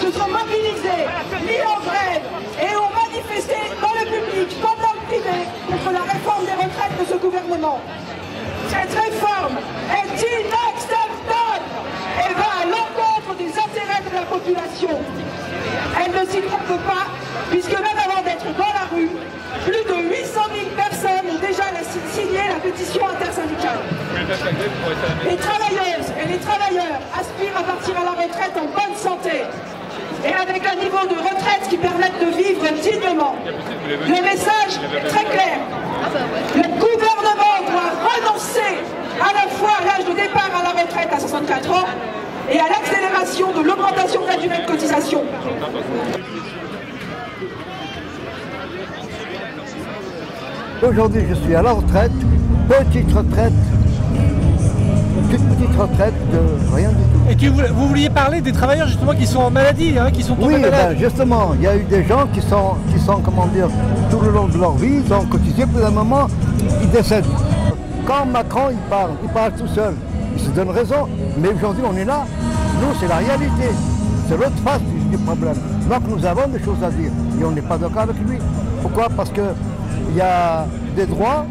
se sont mobilisés, mis en grève et ont manifesté dans le public comme dans le privé contre la réforme des retraites de ce gouvernement. Cette réforme est inacceptable et va à l'encontre des intérêts de la population. Elle ne s'y trompe pas, puisque même avant d'être dans la rue, plus de 800 000 personnes ont déjà signé la pétition intersyndicale. Les travailleuses et les travailleurs aspirent à partir à la retraite en bonne santé et avec un niveau de retraite qui permette de vivre dignement. Le message est très clair. Le gouvernement doit renoncer à la fois à l'âge de départ à la retraite à 64 ans et à l'accélération de l'augmentation de la durée de cotisation. Aujourd'hui, je suis à la retraite, petite retraite, toute petite retraite de rien du tout. Et que vous vouliez parler des travailleurs justement qui sont en maladie, hein, qui sont tombés malades. Oui, justement, il y a eu des gens qui sont, comment dire, tout le long de leur vie, ils ont cotisé, puis à un moment, ils décèdent. Quand Macron, il parle tout seul, il se donne raison, mais aujourd'hui, on est là. Nous, c'est la réalité, c'est l'autre face du problème. Donc nous avons des choses à dire, et on n'est pas d'accord avec lui. Pourquoi? Parce que il y a des droits,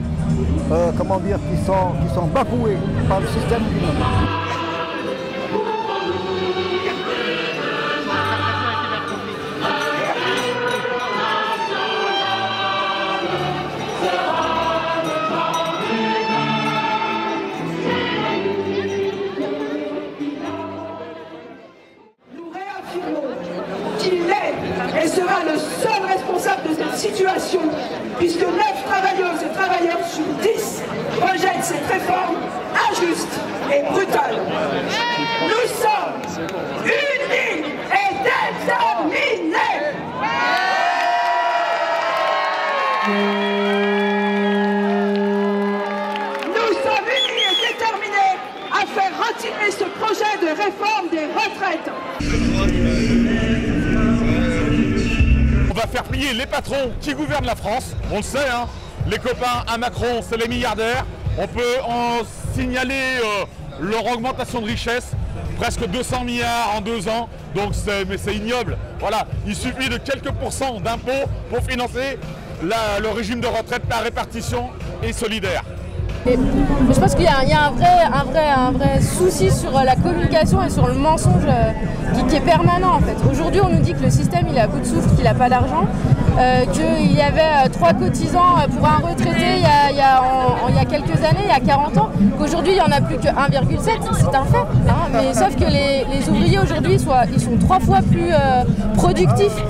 comment dire, qui sont bafoués par le système lui-même. Nous réaffirmons qu'il est et sera le seul responsable de cette situation, puisque 9 travailleuses et travailleurs sur 10 rejettent cette réforme injuste et brutale. Nous sommes unis et déterminés. Nous sommes unis et déterminés à faire retirer ce projet de réforme des retraites. On va faire plier les patrons qui gouvernent la France, on le sait, hein. Les copains à Macron, c'est les milliardaires. On peut en signaler leur augmentation de richesse, presque 200 milliards en 2 ans, donc c'est ignoble. Voilà, il suffit de quelques pourcents d'impôts pour financer le régime de retraite par répartition et solidaire. Mais je pense qu'il y a un vrai souci sur la communication et sur le mensonge qui est permanent en fait. Aujourd'hui on nous dit que le système il est à bout de souffle, qu'il n'a pas d'argent, qu'il y avait 3 cotisants pour un retraité il y a quelques années, il y a 40 ans, qu'aujourd'hui il n'y en a plus que 1,7, c'est un fait. Hein, mais sauf que les ouvriers aujourd'hui ils sont 3 fois plus productifs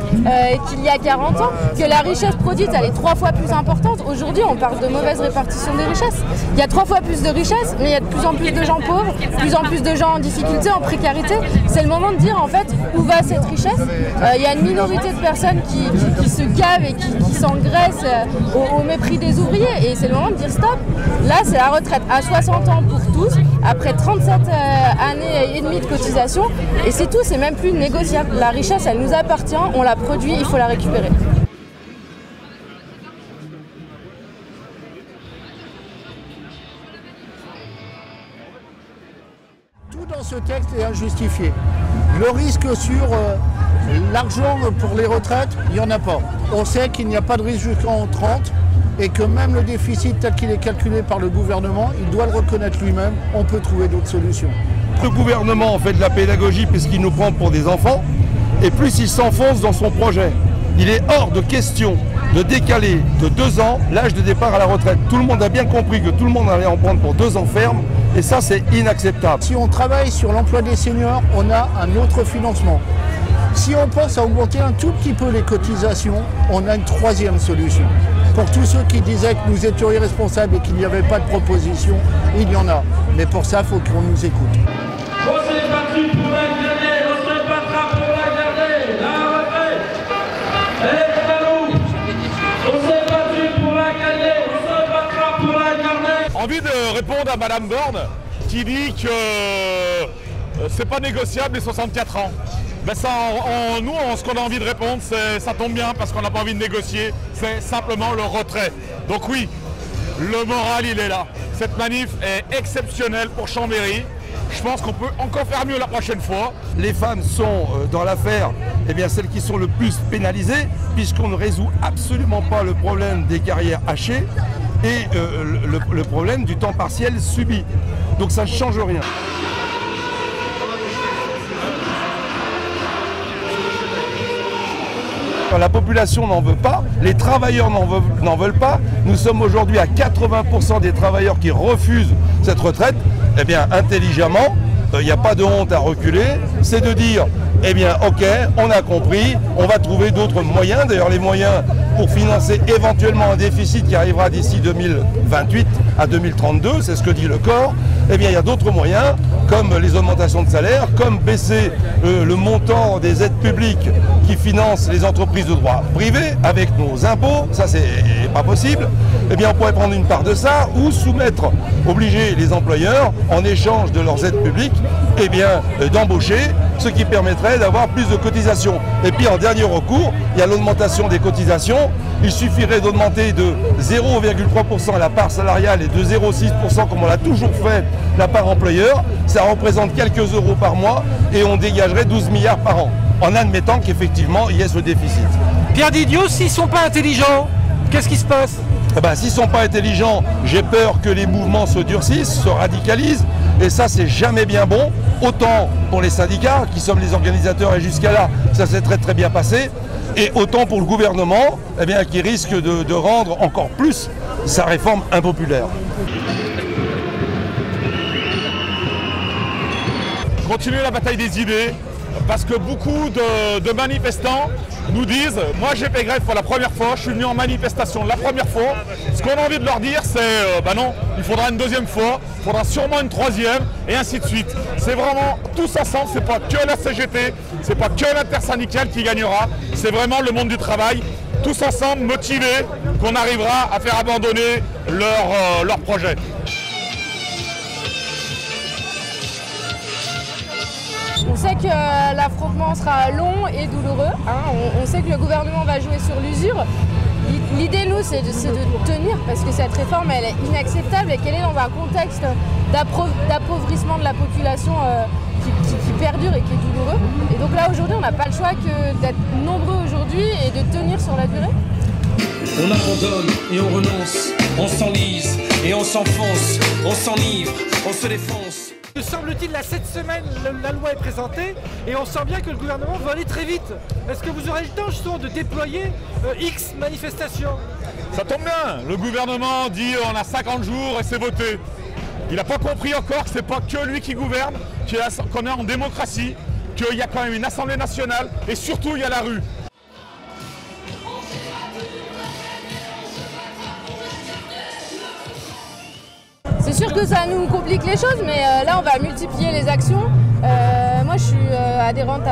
qu'il y a 40 ans, que la richesse produite elle est 3 fois plus importante. Aujourd'hui on parle de mauvaise répartition des richesses. Il y a 3 fois plus de richesses, mais il y a de plus en plus de gens pauvres, de plus en plus de gens en difficulté, en précarité. C'est le moment de dire en fait où va cette richesse. Il y a une minorité de personnes qui se gavent et qui s'engraissent au mépris des ouvriers. Et c'est le moment de dire stop. Là, c'est la retraite à 60 ans pour tous, après 37 années et demie de cotisation. Et c'est tout, c'est même plus négociable. La richesse, elle nous appartient, on la produit, il faut la récupérer. Tout dans ce texte est injustifié. Le risque sur l'argent pour les retraites, il n'y en a pas. On sait qu'il n'y a pas de risque jusqu'en 30 et que même le déficit tel qu'il est calculé par le gouvernement, il doit le reconnaître lui-même, on peut trouver d'autres solutions. Le gouvernement fait de la pédagogie puisqu'il nous prend pour des enfants et plus il s'enfonce dans son projet. Il est hors de question de décaler de 2 ans l'âge de départ à la retraite. Tout le monde a bien compris que tout le monde allait en prendre pour 2 ans ferme et ça c'est inacceptable. Si on travaille sur l'emploi des seniors, on a un autre financement. Si on pense à augmenter un tout petit peu les cotisations, on a une 3e solution. Pour tous ceux qui disaient que nous étions irresponsables et qu'il n'y avait pas de proposition, il y en a. Mais pour ça, il faut qu'on nous écoute. On s'est battu pour la garder, on se battra pour la garder, la retraite. Elle est à nous. On s'est battu pour la gagner, on se battra pour la garder. Envie de répondre à Madame Borne qui dit que c'est pas négociable les 64 ans. Ben ça, nous, ce qu'on a envie de répondre, ça tombe bien parce qu'on n'a pas envie de négocier, c'est simplement le retrait. Donc oui, le moral il est là. Cette manif est exceptionnelle pour Chambéry. Je pense qu'on peut encore faire mieux la prochaine fois. Les femmes sont dans l'affaire, eh bien celles qui sont le plus pénalisées, puisqu'on ne résout absolument pas le problème des carrières hachées et le problème du temps partiel subi. Donc ça ne change rien. La population n'en veut pas, les travailleurs n'en veulent pas. Nous sommes aujourd'hui à 80% des travailleurs qui refusent cette retraite. Eh bien, intelligemment, il n'y a pas de honte à reculer, c'est de dire, eh bien, ok, on a compris, on va trouver d'autres moyens. D'ailleurs, les moyens pour financer éventuellement un déficit qui arrivera d'ici 2028 à 2032, c'est ce que dit le corps. Eh bien, il y a d'autres moyens, comme les augmentations de salaire, comme baisser le montant des aides publiques qui financent les entreprises de droit privé avec nos impôts. Ça, c'est pas possible. Eh bien, on pourrait prendre une part de ça ou obliger les employeurs, en échange de leurs aides publiques, eh bien, d'embaucher, ce qui permettrait d'avoir plus de cotisations. Et puis, en dernier recours, il y a l'augmentation des cotisations. Il suffirait d'augmenter de 0,3% la part salariale et de 0,6% comme on l'a toujours fait la part employeur. Ça représente quelques euros par mois et on dégagerait 12 milliards par an, en admettant qu'effectivement il y ait ce déficit. Pierre Didiot, s'ils ne sont pas intelligents, qu'est-ce qui se passe? Eh ben, s'ils ne sont pas intelligents, j'ai peur que les mouvements se durcissent, se radicalisent. Et ça, c'est jamais bien bon. Autant pour les syndicats, qui sommes les organisateurs, et jusqu'à là, ça s'est très très bien passé. Et autant pour le gouvernement, eh bien, qui risque de rendre encore plus sa réforme impopulaire. Continuer la bataille des idées, parce que beaucoup de manifestants nous disent, moi j'ai fait grève pour la première fois, je suis venu en manifestation la première fois. Ce qu'on a envie de leur dire, c'est, bah non, il faudra une deuxième fois, il faudra sûrement une troisième, et ainsi de suite. C'est vraiment tous ensemble, c'est pas que la CGT, c'est pas que l'intersyndicale qui gagnera, c'est vraiment le monde du travail, tous ensemble, motivés, qu'on arrivera à faire abandonner leur projet. On sait que l'affrontement sera long et douloureux. On sait que le gouvernement va jouer sur l'usure. L'idée, nous, c'est de tenir, parce que cette réforme, elle est inacceptable et qu'elle est dans un contexte d'appauvrissement de la population qui perdure et qui est douloureux. Et donc là, aujourd'hui, on n'a pas le choix que d'être nombreux aujourd'hui et de tenir sur la durée. On abandonne et on renonce, on s'enlise et on s'enfonce, on s'enivre, on se défonce. Semble-t-il, là, cette semaine, la loi est présentée et on sent bien que le gouvernement veut aller très vite. Est-ce que vous aurez le temps justement de déployer X manifestations? Ça tombe bien, le gouvernement dit on a 50 jours et c'est voté. Il n'a pas compris encore que ce n'est pas que lui qui gouverne, qu'on est en démocratie, qu'il y a quand même une Assemblée nationale et surtout il y a la rue. C'est sûr que ça nous complique les choses, mais là on va multiplier les actions. Moi je suis adhérente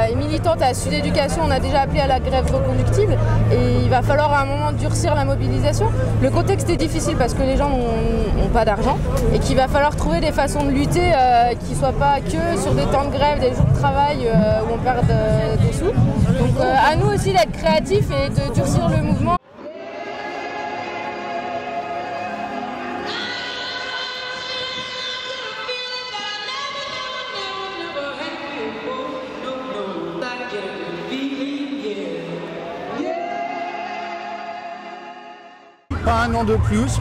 et militante à Sud Éducation, on a déjà appelé à la grève reconductible et il va falloir à un moment durcir la mobilisation. Le contexte est difficile parce que les gens n'ont pas d'argent et qu'il va falloir trouver des façons de lutter qui ne soient pas que sur des temps de grève, des jours de travail où on perd des sous. Donc à nous aussi d'être créatifs et de durcir le mouvement. Pas un an de plus,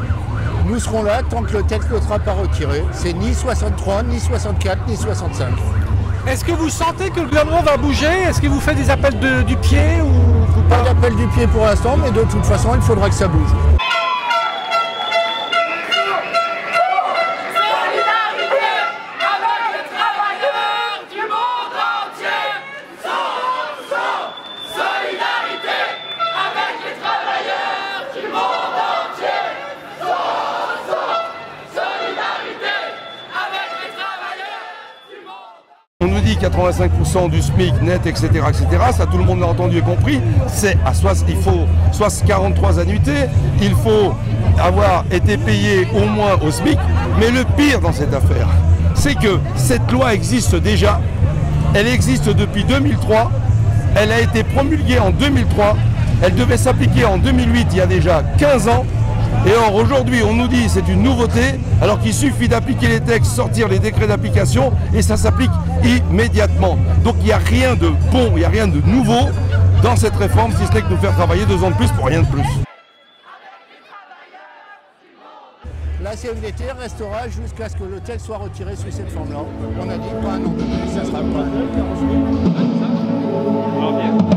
nous serons là tant que le texte ne sera pas retiré. C'est ni 63, ni 64, ni 65. Est-ce que vous sentez que le gouvernement va bouger? Est-ce qu'il vous fait des appels du pied ou pas? Pas d'appel du pied pour l'instant, mais de toute façon, il faudra que ça bouge. On nous dit 85% du SMIC net, etc., ça tout le monde l'a entendu et compris, il faut soit 43 annuités, il faut avoir été payé au moins au SMIC, mais le pire dans cette affaire, c'est que cette loi existe déjà, elle existe depuis 2003, elle a été promulguée en 2003, elle devait s'appliquer en 2008, il y a déjà 15 ans, Et or, aujourd'hui, on nous dit c'est une nouveauté, alors qu'il suffit d'appliquer les textes, sortir les décrets d'application, et ça s'applique immédiatement. Donc il n'y a rien de bon, il n'y a rien de nouveau dans cette réforme, si ce n'est que nous faire travailler 2 ans de plus pour rien de plus. La CFDT restera jusqu'à ce que le texte soit retiré sous cette forme-là. On a dit pas un an de plus, ça sera pas un an.